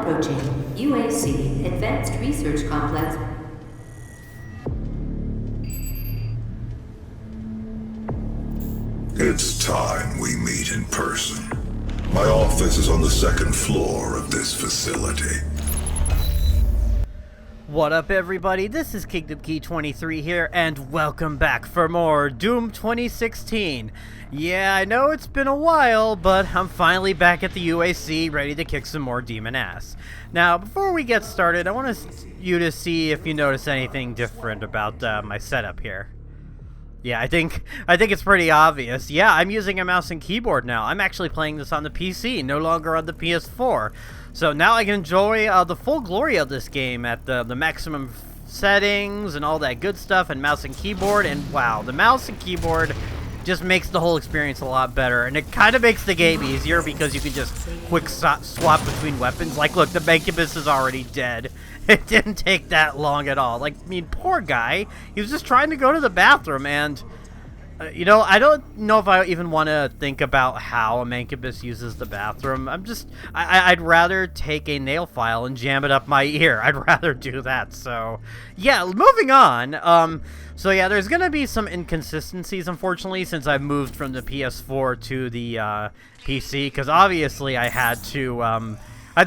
approaching UAC Advanced Research Complex. It's time we meet in person. My office is on the second floor of this facility. What up, everybody? This is Kingdom Key 23 here, and welcome back for more Doom 2016. Yeah, I know it's been a while, but I'm finally back at the UAC, ready to kick some more demon ass. Now, before we get started, I want you to see if you notice anything different about my setup here. Yeah, I think it's pretty obvious. Yeah, I'm using a mouse and keyboard now. I'm actually playing this on the PC, no longer on the PS4. So now I can enjoy the full glory of this game at the maximum settings and all that good stuff, and mouse and keyboard. And wow, the mouse and keyboard just makes the whole experience a lot better. And it kind of makes the game easier because you can just quick swap between weapons. Like, look, the Mancubus is already dead. It didn't take that long at all. Like, I mean, poor guy. He was just trying to go to the bathroom, and you know, I don't know if I even want to think about how a Mancubus uses the bathroom. I'd rather take a nail file and jam it up my ear. I'd rather do that. So, yeah, moving on. So yeah, there's gonna be some inconsistencies, unfortunately, since I've moved from the PS4 to the PC, because obviously I had to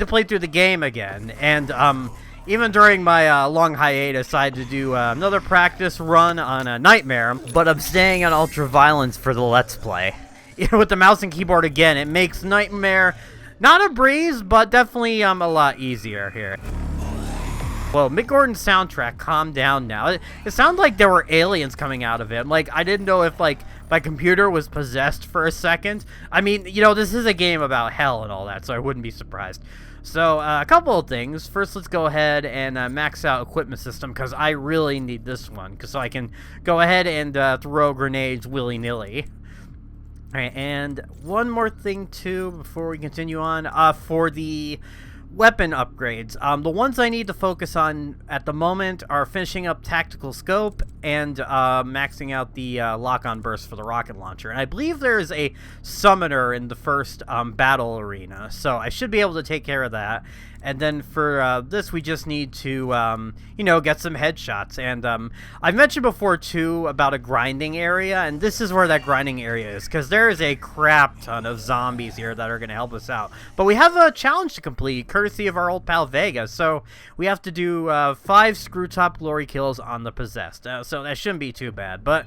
play through the game again, and even during my long hiatus, I had to do another practice run on a Nightmare, but I'm staying on Ultra Violence for the Let's Play. With the mouse and keyboard again, it makes Nightmare not a breeze, but definitely a lot easier here. Well, Mick Gordon's soundtrack, calm down now. It sounded like there were aliens coming out of it. Like, I didn't know if, like, my computer was possessed for a second. I mean, you know, this is a game about hell and all that, so I wouldn't be surprised. So, a couple of things. First, let's go ahead and max out equipment system, because I really need this one, so I can go ahead and throw grenades willy-nilly. Alright, and one more thing, too, before we continue on. For the weapon upgrades, the ones I need to focus on at the moment are finishing up Tactical Scope and maxing out the lock-on burst for the rocket launcher. And I believe there is a summoner in the first battle arena, so I should be able to take care of that. And then for this, we just need to, you know, get some headshots. And I've mentioned before, too, about a grinding area, and this is where that grinding area is, because there is a crap ton of zombies here that are going to help us out. But we have a challenge to complete, courtesy of our old pal Vega, so we have to do 5 screw top glory kills on the possessed. So that shouldn't be too bad, but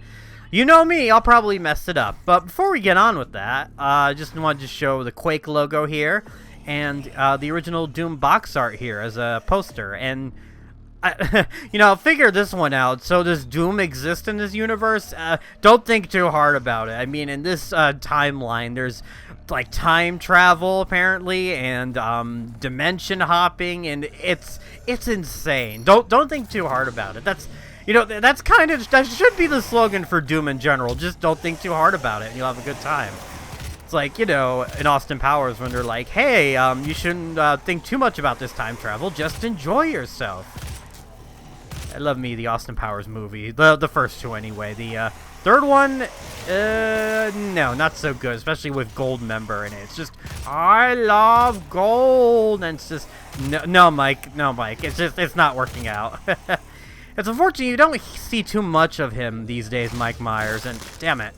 you know me, I'll probably mess it up. But before we get on with that, I just wanted to show the Quake logo here, and the original Doom box art here as a poster. And you know, figure this one out. So does Doom exist in this universe? Don't think too hard about it. I mean, in this timeline, there's like time travel apparently, and dimension hopping, and it's insane. Don't think too hard about it. That's, you know, that's kind of, that should be the slogan for Doom in general. Just don't think too hard about it, and you'll have a good time. It's like, you know, in Austin Powers when they're like, hey, you shouldn't think too much about this time travel, just enjoy yourself. I love me the Austin Powers movie, the first two anyway. The third one, no, not so good, especially with Goldmember in it. It's just, I love gold, and it's just, no, Mike, it's just, it's not working out. It's unfortunate you don't see too much of him these days, Mike Myers, and damn it,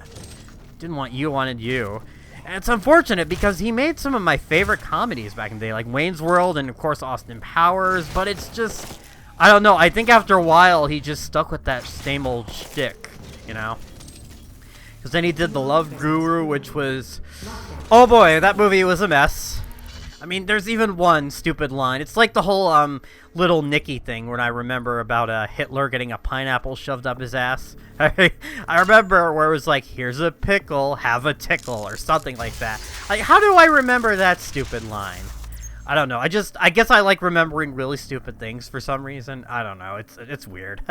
didn't want you, wanted you. And it's unfortunate because he made some of my favorite comedies back in the day, like Wayne's World and, of course, Austin Powers, but it's just, I don't know, I think after a while he just stuck with that same old shtick, you know? Because then he did The Love Guru, which was, oh boy, that movie was a mess. I mean, there's even one stupid line. It's like the whole Little Nicky thing when I remember about Hitler getting a pineapple shoved up his ass. I remember where it was like, here's a pickle, have a tickle, or something like that. Like, how do I remember that stupid line? I don't know. I guess I like remembering really stupid things for some reason. I don't know. It's weird.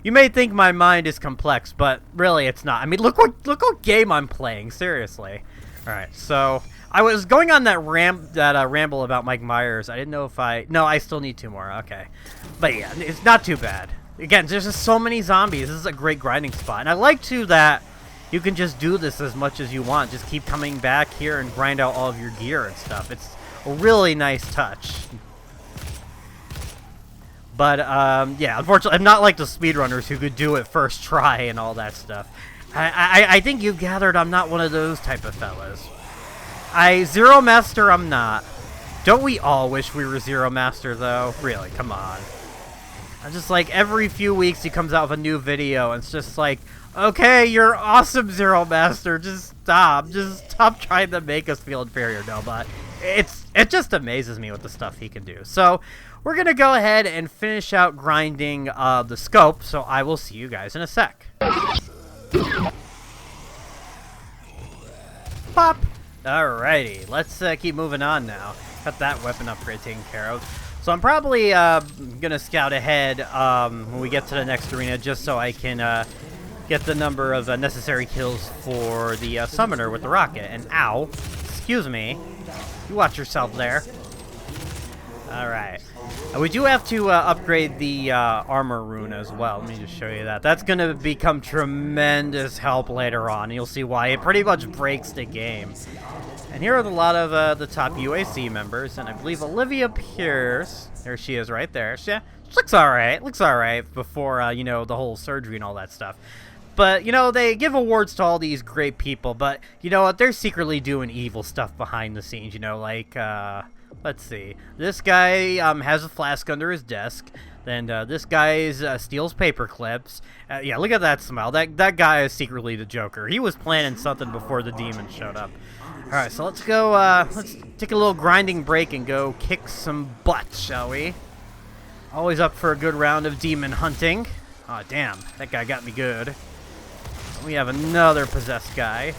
You may think my mind is complex, but really it's not. I mean, look what game I'm playing. Seriously. All right, so I was going on that ramble about Mike Myers. I didn't know if no, I still need 2 more. Okay, but yeah, it's not too bad. Again, there's just so many zombies. This is a great grinding spot, and I like too that you can just do this as much as you want. Just keep coming back here and grind out all of your gear and stuff. It's a really nice touch. But, yeah, unfortunately, I'm not like the speedrunners who could do it first try and all that stuff. I think you've gathered I'm not one of those type of fellas. Zero Master, I'm not. Don't we all wish we were Zero Master, though? Really, come on. I'm just like, every few weeks he comes out with a new video, and it's just like, okay, you're awesome, Zero Master, just stop. Just stop trying to make us feel inferior. No, but it just amazes me with the stuff he can do. So, we're going to go ahead and finish out grinding the scope, so I will see you guys in a sec. Pop! Alrighty, let's keep moving on now. Got that weapon upgrade taken care of. So I'm probably gonna scout ahead when we get to the next arena, just so I can get the number of necessary kills for the summoner with the rocket. And ow, excuse me, you watch yourself there. Alright. We do have to upgrade the armor rune as well. Let me just show you that. That's going to become tremendous help later on. And you'll see why. It pretty much breaks the game. And here are a lot of the top UAC members. And I believe Olivia Pierce, there she is right there. She looks alright. Looks alright before, you know, the whole surgery and all that stuff. But, you know, they give awards to all these great people. But, you know what? They're secretly doing evil stuff behind the scenes. You know, like, let's see. This guy has a flask under his desk. Then this guy steals paper clips. Yeah, look at that smile. That guy is secretly the Joker. He was planning something before the demon showed up. All right, so let's go. Let's take a little grinding break and go kick some butt, shall we? Always up for a good round of demon hunting. Oh, damn. That guy got me good. We have another possessed guy.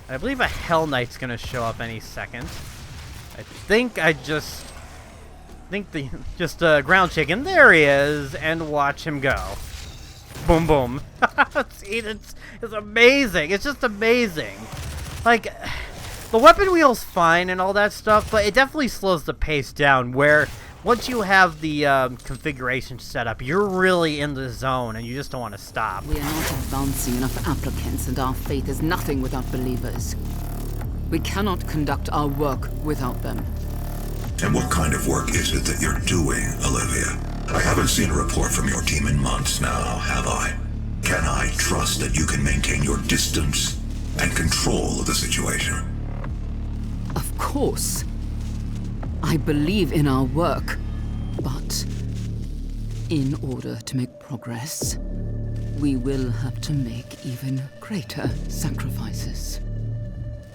I believe a Hell Knight's going to show up any second. I think the ground chicken. There he is, and watch him go. Boom, boom. See, it's amazing. It's just amazing. Like, the weapon wheel's fine and all that stuff, but it definitely slows the pace down. Where once you have the configuration set up, you're really in the zone, and you just don't want to stop. We are not advancing enough applicants, and our faith is nothing without believers. We cannot conduct our work without them. And what kind of work is it that you're doing, Olivia? I haven't seen a report from your team in months now, have I? Can I trust that you can maintain your distance and control of the situation? Of course. I believe in our work, but in order to make progress, we will have to make even greater sacrifices.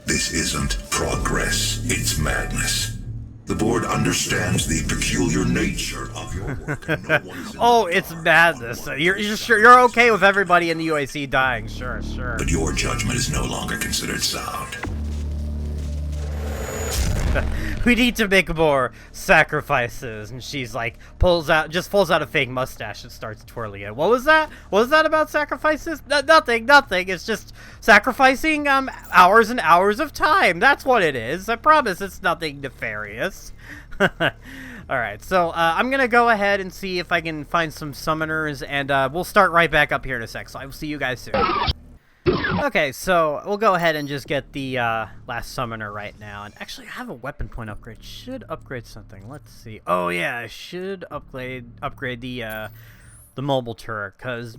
This isn't progress, it's madness. The board understands the peculiar nature of your work. And no one is Oh, it's madness. You're okay with everybody in the UAC dying, sure. But your judgment is no longer considered sound. We need to make more sacrifices. And she's like, pulls out a fake mustache and starts twirling it. What was that? What was that about sacrifices? Nothing. It's just sacrificing hours and hours of time. That's what it is. I promise it's nothing nefarious. Alright, so I'm going to go ahead and see if I can find some summoners. And we'll start right back up here in a sec. So I will see you guys soon. Okay, so we'll go ahead and just get the last summoner right now. And actually, I have a weapon point upgrade. Should upgrade something. Let's see. Oh yeah, I should upgrade the mobile turret, because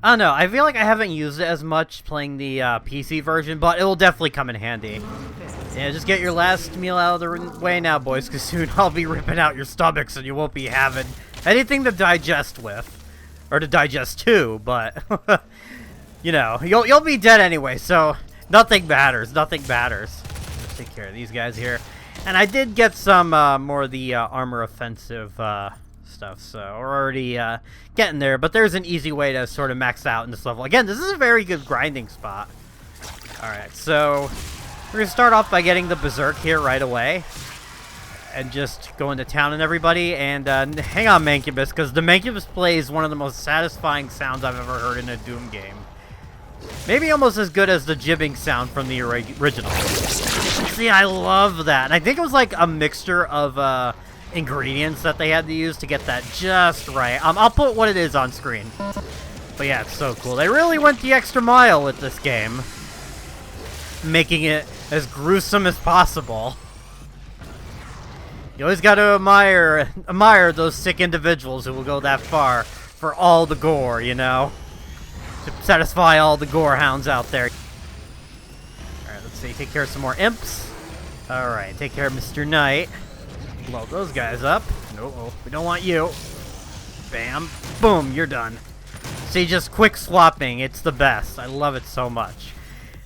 I don't know. I feel like I haven't used it as much playing the PC version, but it will definitely come in handy. Yeah, just get your last meal out of the way now, boys, because soon I'll be ripping out your stomachs and you won't be having anything to digest with, or to digest to. But you know, you'll be dead anyway, so nothing matters. Nothing matters. Let's take care of these guys here. And I did get some more of the armor offensive stuff, so we're already getting there. But there's an easy way to sort of max out in this level. Again, this is a very good grinding spot. Alright, so we're going to start off by getting the Berserk here right away. And just go into town and everybody. And hang on, Mancubus, because the Mancubus plays one of the most satisfying sounds I've ever heard in a Doom game. Maybe almost as good as the jibbing sound from the original. See, I love that. And I think it was like a mixture of ingredients that they had to use to get that just right. I'll put what it is on screen. But yeah, it's so cool. They really went the extra mile with this game, making it as gruesome as possible. You always got to admire those sick individuals who will go that far for all the gore, you know? To satisfy all the gore hounds out there. Alright, let's see. Take care of some more imps. Alright, take care of Mr. Knight. Blow those guys up. No, we don't want you. Bam. Boom, you're done. See, just quick swapping. It's the best. I love it so much.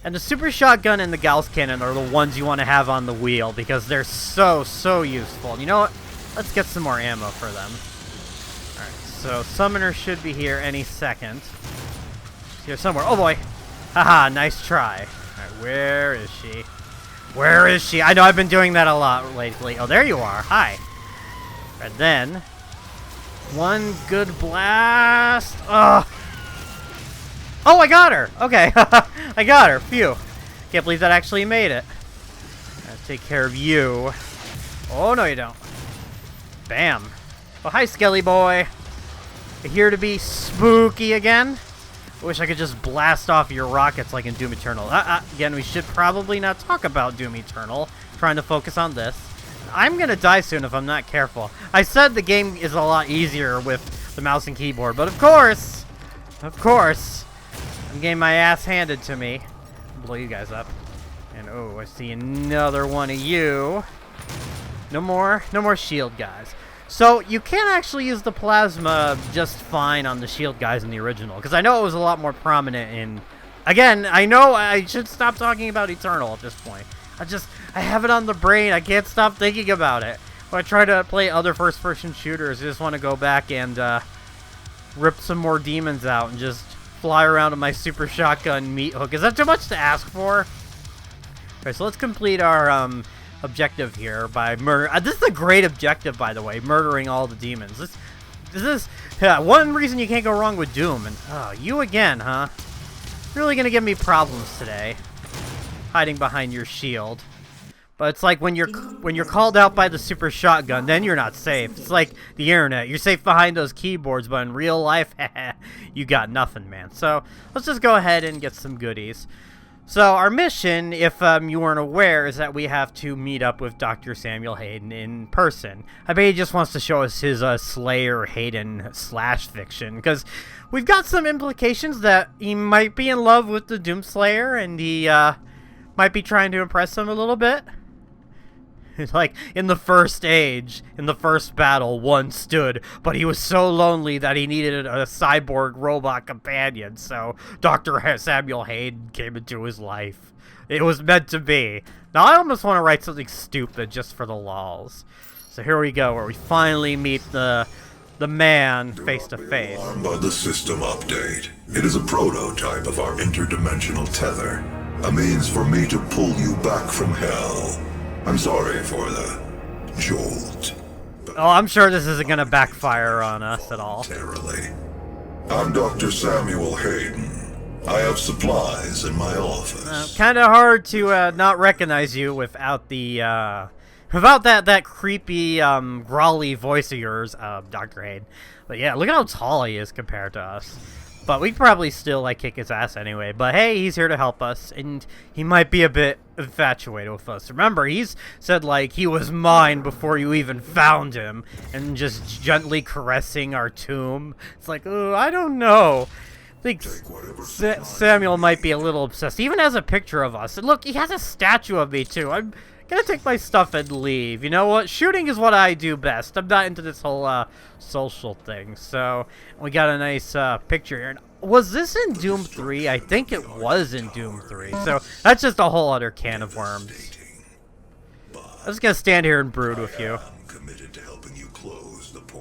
And the super shotgun and the Gauss cannon are the ones you want to have on the wheel because they're so useful. You know what? Let's get some more ammo for them. Alright, so Summoner should be here any second. She's here somewhere. Oh boy! Haha, nice try. Alright, where is she? Where is she? I know I've been doing that a lot lately. Oh, there you are. Hi. And then, one good blast. Ugh. Oh, I got her! Okay, I got her. Phew. Can't believe that actually made it. Let's take care of you. Oh, no you don't. Bam. Oh, hi, Skelly boy. You're here to be spooky again? I wish I could just blast off your rockets like in Doom Eternal. Again, we should probably not talk about Doom Eternal. Trying to focus on this. I'm gonna die soon if I'm not careful. I said the game is a lot easier with the mouse and keyboard, but of course, I'm getting my ass handed to me. I'll blow you guys up. And oh, I see another one of you. No more shield guys. So you can actually use the plasma just fine on the shield guys in the original, because I know it was a lot more prominent in. Again, I know I should stop talking about Eternal at this point. I have it on the brain. I can't stop thinking about it. When I try to play other first-person shooters, I just want to go back and rip some more demons out and just fly around with my super shotgun meat hook. Is that too much to ask for? Okay, so let's complete our objective here by murder. This is a great objective, by the way, murdering all the demons. This is one reason you can't go wrong with Doom. And you again, huh? Really gonna give me problems today. Hiding behind your shield. But it's like when you're called out by the super shotgun, then you're not safe. It's like the internet. You're safe behind those keyboards, but in real life, you got nothing, man. So let's just go ahead and get some goodies. So our mission, if you weren't aware, is that we have to meet up with Dr. Samuel Hayden in person. I bet he just wants to show us his Slayer Hayden slash fiction, because we've got some implications that he might be in love with the Doomslayer, and he might be trying to impress him a little bit. Like, in the first age, in the first battle, one stood, but he was so lonely that he needed a cyborg robot companion, so Dr. Samuel Hayden came into his life. It was meant to be. Now, I almost want to write something stupid just for the lols. So here we go, where we finally meet the man face to face. By the system update. It is a prototype of our interdimensional tether. A means for me to pull you back from hell. I'm sorry for the jolt. Oh, I'm sure this isn't going to backfire on us at all. I'm Dr. Samuel Hayden. I have supplies in my office. Kind of hard to not recognize you without the without that creepy growly voice of yours, Dr. Hayden. But yeah, look at how tall he is compared to us. But we'd probably still, like, kick his ass anyway. But hey, he's here to help us, and he might be a bit infatuated with us. Remember, he's said, like, he was mine before you even found him, and just gently caressing our tomb. It's like, oh, I don't know. I think Samuel might be a little obsessed. He even has a picture of us. And look, he has a statue of me, too. I'm gonna take my stuff and leave. You know what? Shooting is what I do best. I'm not into this whole social thing. So we got a nice picture here. Was this in Doom 3? I think it was in Doom 3. So that's just a whole other can of worms. I'm just gonna stand here and brood with you.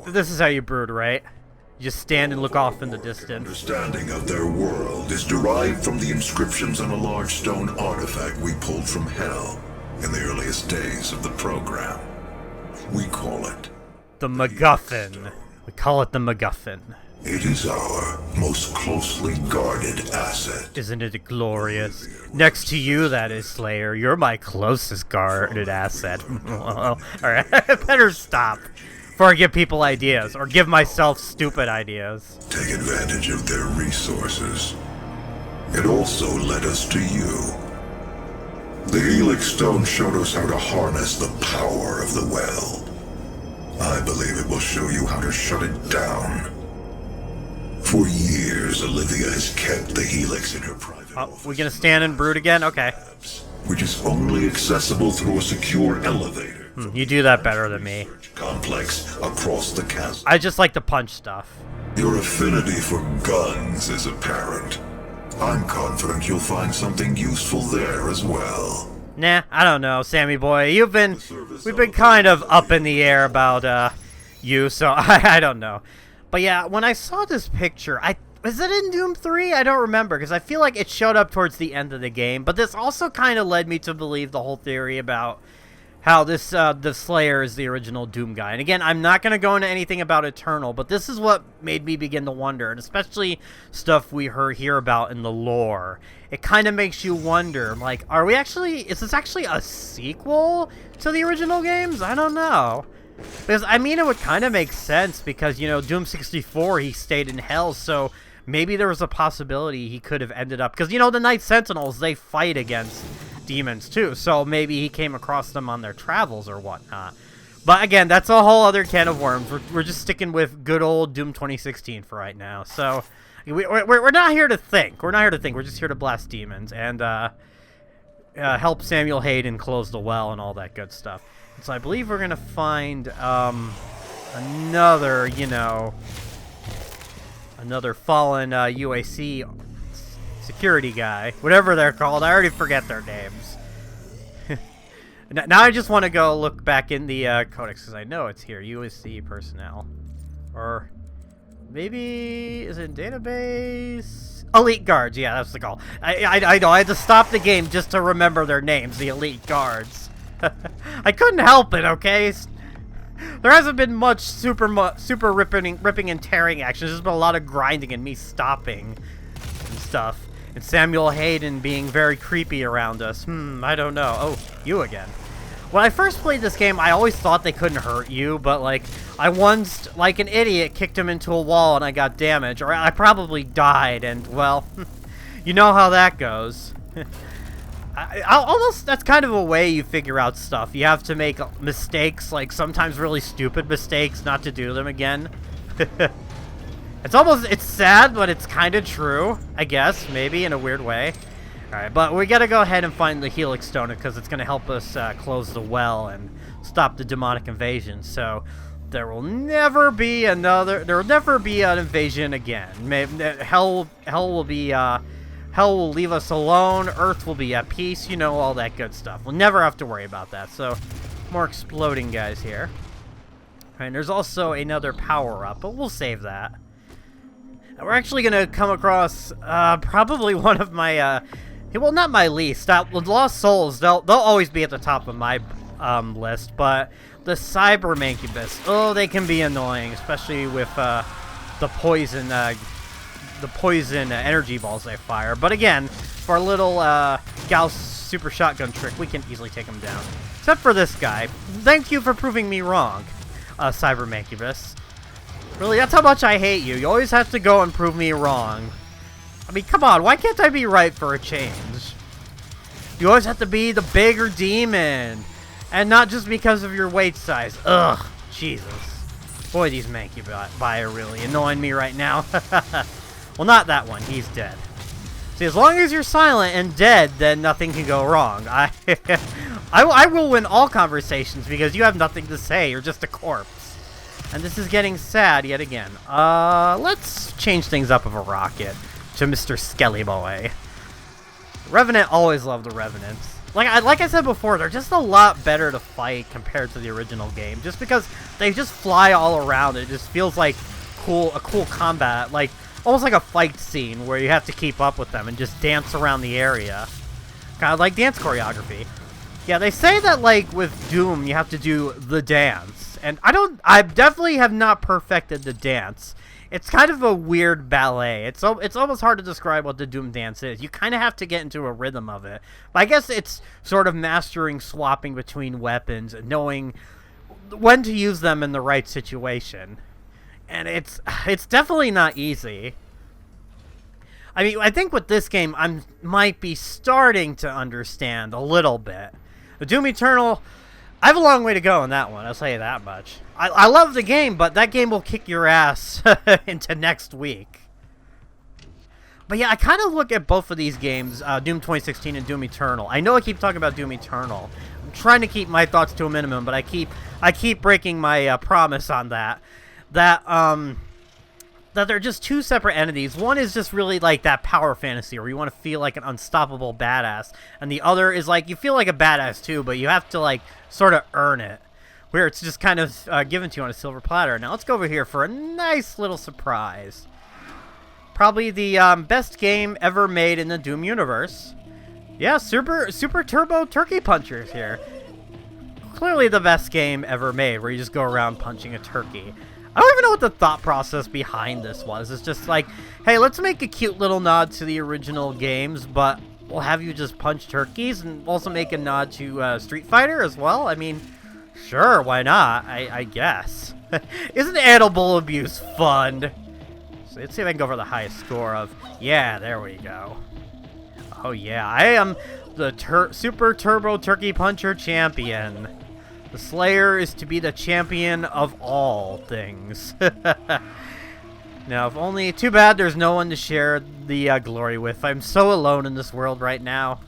This is how you brood, right? You just stand and look off in the distance. Understanding of their world is derived from the inscriptions on a large stone artifact we pulled from hell. In the earliest days of the program. We call it the MacGuffin. We call it the MacGuffin. It is our most closely guarded asset. Isn't it glorious? Next to you, that is, Slayer. You're my closest guarded asset. Alright, I better stop before I give people ideas, or give myself stupid ideas. Take advantage of their resources. It also led us to you. The Helix Stone showed us how to harness the power of the well. I believe it will show you how to shut it down. For years, Olivia has kept the Helix in her private office. We gonna stand and brood again? Okay. Which is only accessible through a secure elevator. You do that better than me. Complex across the chasm. I just like to punch stuff. Your affinity for guns is apparent. I'm confident you'll find something useful there as well. Nah, I don't know, Sammy boy. We've been kind of up in the air about you, so I don't know. But yeah, when I saw this picture, was it in Doom 3? I don't remember, because I feel like it showed up towards the end of the game. But this also kind of led me to believe the whole theory about how the Slayer is the original Doom guy. And again, I'm not going to go into anything about Eternal, but this is what made me begin to wonder, and especially stuff we hear about in the lore. It kind of makes you wonder, like, is this actually a sequel to the original games? I don't know. Because, I mean, it would kind of make sense because, you know, Doom 64, he stayed in hell, so maybe there was a possibility he could have ended up... Because, you know, the Night Sentinels, they fight against demons, too, so maybe he came across them on their travels or whatnot. But, again, that's a whole other can of worms. We're just sticking with good old Doom 2016 for right now, so... We're not here to think. We're not here to think. We're just here to blast demons and help Samuel Hayden close the well and all that good stuff. So I believe we're going to find another, you know, another fallen UAC security guy. Whatever they're called. I already forget their names. Now I just want to go look back in the codex because I know it's here. UAC personnel. Or... maybe, is it database? Elite Guards, yeah, that's the call. I know, I had to stop the game just to remember their names, the Elite Guards. I couldn't help it, okay? There hasn't been much super ripping and tearing action. There's been a lot of grinding and me stopping and stuff. And Samuel Hayden being very creepy around us. I don't know. Oh, you again. When I first played this game, I always thought they couldn't hurt you, but, like, I once, like an idiot, kicked him into a wall and I got damaged, or I probably died, and, well, you know how that goes. Almost, that's kind of a way you figure out stuff. You have to make mistakes, like, sometimes really stupid mistakes, not to do them again. It's sad, but it's kind of true, I guess, maybe, in a weird way. Alright, but we gotta go ahead and find the Helix Stone because it's gonna help us close the well and stop the demonic invasion. So there will never be an invasion again. Hell will leave us alone. Earth will be at peace. You know, all that good stuff. We'll never have to worry about that. So more exploding guys here. And there's also another power up, but we'll save that. And we're actually gonna come across probably one of my well, not my least. Lost Souls, they'll always be at the top of my list, but the cyber mancubus, oh, they can be annoying, especially with the poison energy balls they fire. But again, for a little Gauss super shotgun trick, we can easily take them down. Except for this guy. Thank you for proving me wrong, cyber mancubus. Really, that's how much I hate you. You always have to go and prove me wrong. I mean, come on, why can't I be right for a change? You always have to be the bigger demon. And not just because of your weight size. Ugh, Jesus. Boy, these mancubi are really annoying me right now. Well, not that one. He's dead. See, as long as you're silent and dead, then nothing can go wrong. I will win all conversations because you have nothing to say. You're just a corpse. And this is getting sad yet again. Let's change things up of a rocket to Mr. Skelly Boy. Revenant, always loved the Revenants. Like I said before, they're just a lot better to fight compared to the original game. Just because they just fly all around. It just feels like a cool combat. Like, almost like a fight scene where you have to keep up with them and just dance around the area. Kind of like dance choreography. Yeah, they say that, like, with Doom, you have to do the dance. And I definitely have not perfected the dance. It's kind of a weird ballet. It's almost hard to describe what the Doom dance is. You kind of have to get into a rhythm of it. But I guess it's sort of mastering swapping between weapons and knowing when to use them in the right situation. And it's definitely not easy. I mean, I think with this game, might be starting to understand a little bit. The Doom Eternal, I have a long way to go on that one, I'll tell you that much. I love the game, but that game will kick your ass into next week. But yeah, I kind of look at both of these games, Doom 2016 and Doom Eternal. I know I keep talking about Doom Eternal. I'm trying to keep my thoughts to a minimum, but I keep breaking my promise on that. That they're just two separate entities. One is just really like that power fantasy where you want to feel like an unstoppable badass, and the other is like you feel like a badass too, but you have to like sort of earn it, where it's just kind of given to you on a silver platter. Now let's go over here for a nice little surprise. Probably the best game ever made in the Doom universe. Yeah, Super Turbo Turkey Punchers here. Clearly the best game ever made, where you just go around punching a turkey. I don't even know what the thought process behind this was. It's just like, hey, let's make a cute little nod to the original games, but we'll have you just punch turkeys and also make a nod to Street Fighter as well. I mean, sure, why not? I guess. Isn't animal abuse fun? So let's see if I can go for the highest score of... Yeah, there we go. Oh yeah, I am the Super Turbo Turkey Puncher champion. The Slayer is to be the champion of all things. Now, if only... Too bad there's no one to share the glory with. I'm so alone in this world right now.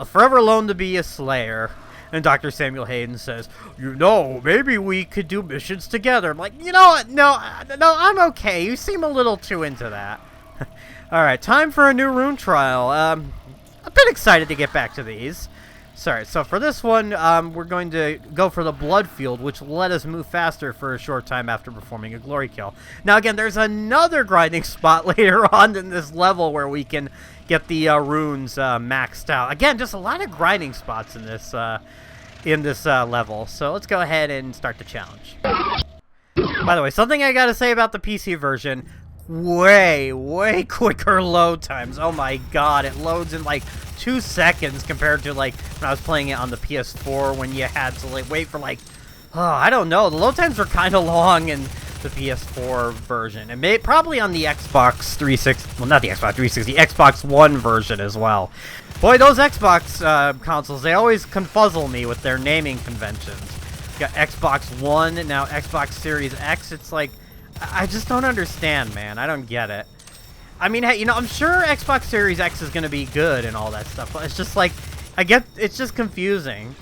Forever alone to be a Slayer. And Dr. Samuel Hayden says, you know, maybe we could do missions together. I'm like, you know what? No, I'm okay. You seem a little too into that. Alright, time for a new rune trial. I'm a bit excited to get back to these. Sorry, so for this one, we're going to go for the blood field, which will let us move faster for a short time after performing a glory kill. Now again, there's another grinding spot later on in this level where we can get the runes maxed out. Again, just a lot of grinding spots in this level. So let's go ahead and start the challenge. By the way, something I gotta say about the PC version, way quicker load times. Oh my god, it loads in like 2 seconds compared to like when I was playing it on the PS4 when you had to like wait for like, oh, I don't know, the load times were kind of long in the PS4 version, and probably on the Xbox 360, well, not the Xbox 360, Xbox One version as well. Boy, those Xbox consoles, they always confuzzle me with their naming conventions. You got Xbox One, now Xbox Series X. It's like, I just don't understand, man. I don't get it. I mean, hey, you know, I'm sure Xbox Series X is going to be good and all that stuff, but it's just like, it's just confusing.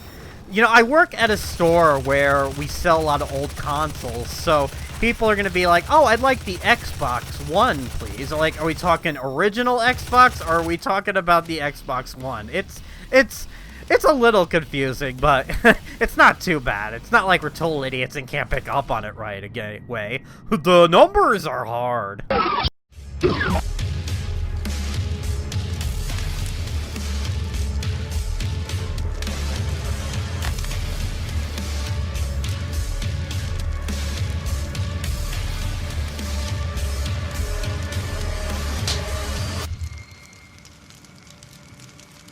You know, I work at a store where we sell a lot of old consoles, so people are going to be like, oh, I'd like the Xbox One, please. Like, are we talking original Xbox, or are we talking about the Xbox One? It's a little confusing, but it's not too bad. It's not like we're total idiots and can't pick up on it right away. The numbers are hard.